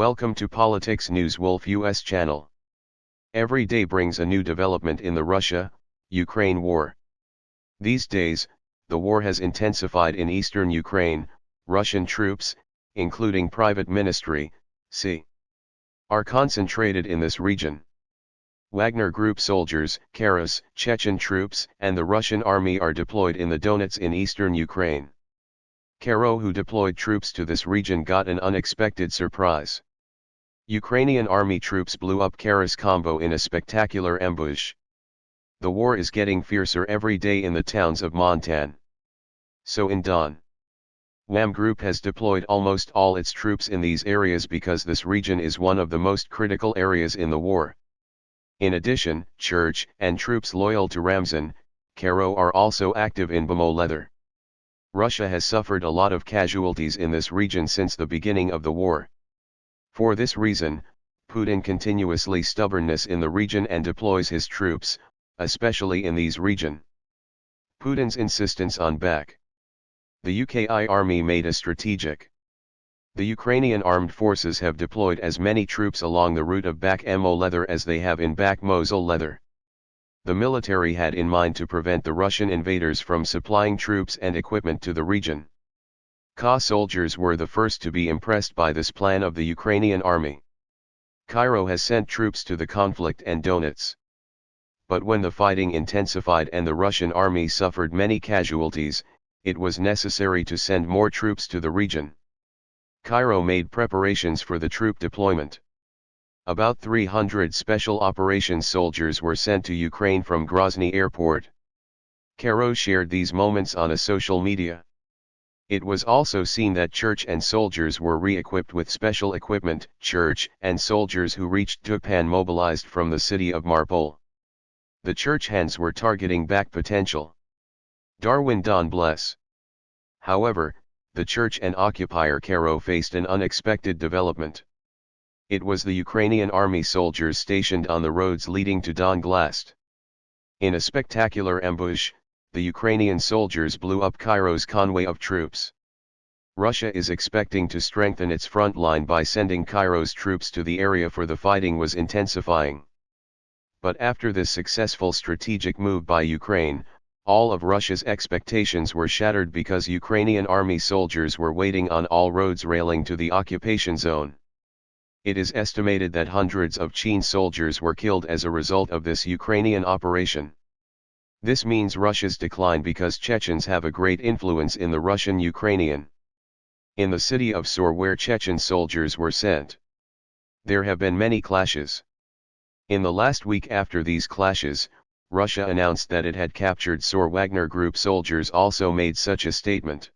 Welcome to Politics News Wolf US channel. Every day brings a new development in the Russia-Ukraine war. These days, the war has intensified in eastern Ukraine. Russian troops, including private ministry, are concentrated in this region. Wagner Group soldiers, Karas, Chechen troops, and the Russian army are deployed in the Donets in eastern Ukraine. Karo, who deployed troops to this region, got an unexpected surprise. Ukrainian army troops blew up Karas combo in a spectacular ambush. The war is getting fiercer every day in the towns of Montan. So in Don. WAM Group has deployed almost all its troops in these areas because this region is one of the most critical areas in the war. In addition, Church and troops loyal to Ramzan, Karo are also active in Bamo Leather. Russia has suffered a lot of casualties in this region since the beginning of the war. For this reason, Putin continuously stubbornness in the region and deploys his troops, especially in these region. Putin's insistence on back. The UKI army made a strategic. The Ukrainian armed forces have deployed as many troops along the route of Back Mo Leather as they have in Back Mosul Leather. The military had in mind to prevent the Russian invaders from supplying troops and equipment to the region. Ka soldiers were the first to be impressed by this plan of the Ukrainian army. Cairo has sent troops to the conflict and Donets. But when the fighting intensified and the Russian army suffered many casualties, it was necessary to send more troops to the region. Cairo made preparations for the troop deployment. About 300 special operations soldiers were sent to Ukraine from Grozny airport. Cairo shared these moments on a social media. It was also seen that Church and soldiers were re-equipped with special equipment. Church and soldiers who reached Tupan mobilized from the city of Mariupol. The Church hands were targeting back potential. Darwin Don bless. However, the Church and occupier Karo faced an unexpected development. It was the Ukrainian army soldiers stationed on the roads leading to Donglast. In a spectacular ambush, the Ukrainian soldiers blew up Cairo's convoy of troops. Russia is expecting to strengthen its front line by sending Cairo's troops to the area, for the fighting was intensifying. But after this successful strategic move by Ukraine, all of Russia's expectations were shattered because Ukrainian army soldiers were waiting on all roads railing to the occupation zone. It is estimated that hundreds of Chechen soldiers were killed as a result of this Ukrainian operation. This means Russia's decline because Chechens have a great influence in the Russian-Ukrainian. In the city of Sor, where Chechen soldiers were sent, there have been many clashes. In the last week after these clashes, Russia announced that it had captured Sor. Wagner Group soldiers also made such a statement.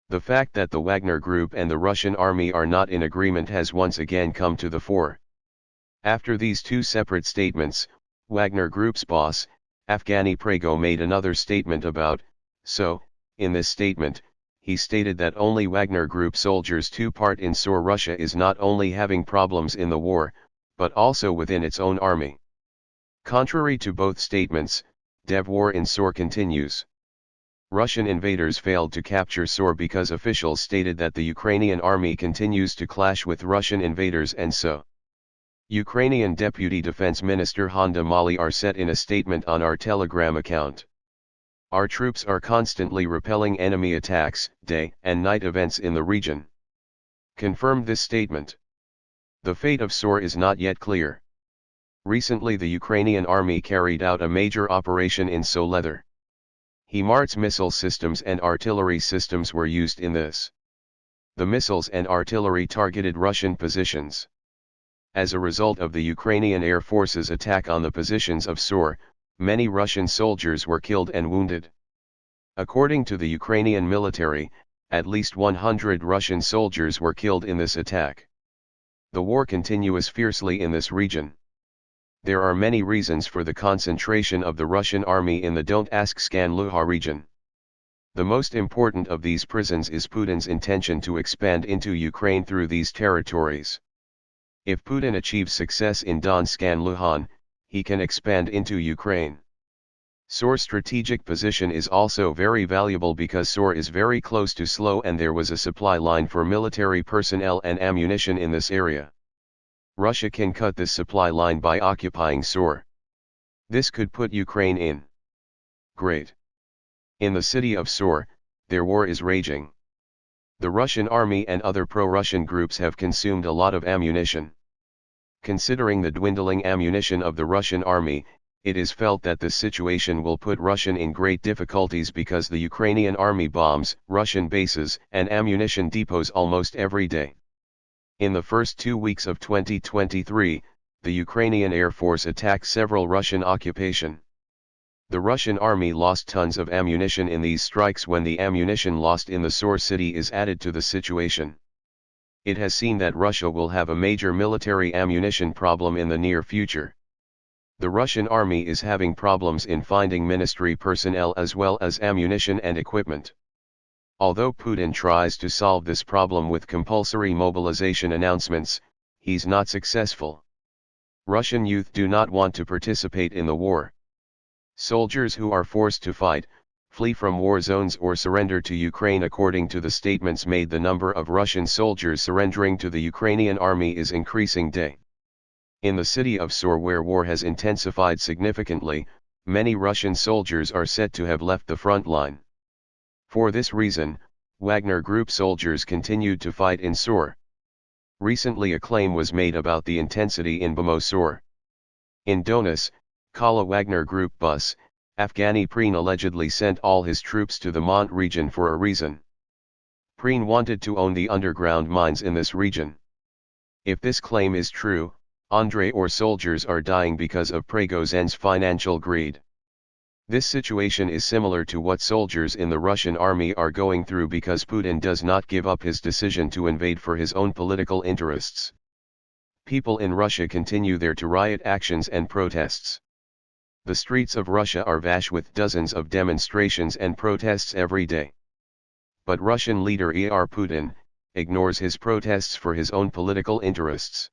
The fact that the Wagner Group and the Russian army are not in agreement has once again come to the fore. After these two separate statements, Wagner Group's boss, Afghani Prego, made another statement about, in this statement, he stated that only Wagner Group soldiers took part in SOR. Russia is not only having problems in the war, but also within its own army. Contrary to both statements, Dev war in SOR continues. Russian invaders failed to capture SOR because officials stated that the Ukrainian army continues to clash with Russian invaders, and so. Ukrainian Deputy Defense Minister Honda Maliar said in a statement on our Telegram account. Our troops are constantly repelling enemy attacks, day and night events in the region. Confirmed this statement. The fate of SOR is not yet clear. Recently the Ukrainian army carried out a major operation in So Leather. HIMARS missile systems and artillery systems were used in this. The missiles and artillery targeted Russian positions. As a result of the Ukrainian Air Force's attack on the positions of SOR, many Russian soldiers were killed and wounded. According to the Ukrainian military, at least 100 Russian soldiers were killed in this attack. The war continues fiercely in this region. There are many reasons for the concentration of the Russian army in the Donetsk-Luhansk region. The most important of these prisons is Putin's intention to expand into Ukraine through these territories. If Putin achieves success in Donetsk and Luhansk, he can expand into Ukraine. SOR's strategic position is also very valuable because SOR is very close to Slow and there was a supply line for military personnel and ammunition in this area. Russia can cut this supply line by occupying SOR. This could put Ukraine in great. In the city of SOR, their war is raging. The Russian army and other pro-Russian groups have consumed a lot of ammunition. Considering the dwindling ammunition of the Russian army, it is felt that this situation will put Russia in great difficulties because the Ukrainian army bombs Russian bases and ammunition depots almost every day. In the first 2 weeks of 2023, the Ukrainian Air Force attacked several Russian occupations. The Russian army lost tons of ammunition in these strikes. When the ammunition lost in the SOR city is added to the situation, it has seen that Russia will have a major military ammunition problem in the near future. The Russian army is having problems in finding ministry personnel as well as ammunition and equipment. Although Putin tries to solve this problem with compulsory mobilization announcements, he's not successful. Russian youth do not want to participate in the war. Soldiers who are forced to fight, flee from war zones or surrender to Ukraine. According to the statements made, the number of Russian soldiers surrendering to the Ukrainian army is increasing day. In the city of SOR, where war has intensified significantly, many Russian soldiers are said to have left the front line. For this reason, Wagner Group soldiers continued to fight in SOR. Recently a claim was made about the intensity in SOR. In Donetsk, Kala Wagner Group bus, Afghani Preen allegedly sent all his troops to the Mont region for a reason. Preen wanted to own the underground mines in this region. If this claim is true, Andrei or soldiers are dying because of Prigozhin's financial greed. This situation is similar to what soldiers in the Russian army are going through because Putin does not give up his decision to invade for his own political interests. People in Russia continue their riot actions and protests. The streets of Russia are awash with dozens of demonstrations and protests every day. But Russian leader Putin ignores his protests for his own political interests.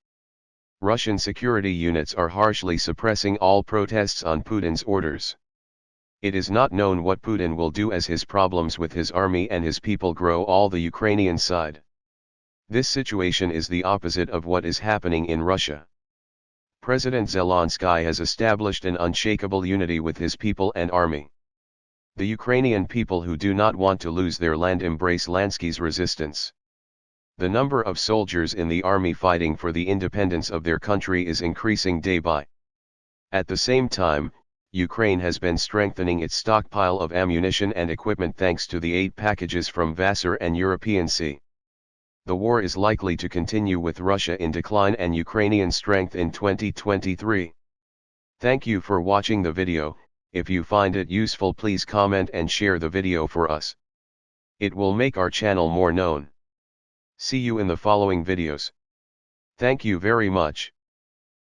Russian security units are harshly suppressing all protests on Putin's orders. It is not known what Putin will do as his problems with his army and his people grow on the Ukrainian side. This situation is the opposite of what is happening in Russia. President Zelensky has established an unshakable unity with his people and army. The Ukrainian people who do not want to lose their land embrace Zelensky's resistance. The number of soldiers in the army fighting for the independence of their country is increasing day by. At the same time, Ukraine has been strengthening its stockpile of ammunition and equipment thanks to the aid packages from Vassar and European Sea. The war is likely to continue with Russia in decline and Ukrainian strength in 2023. Thank you for watching the video. If you find it useful, please comment and share the video for us. It will make our channel more known. See you in the following videos. Thank you very much.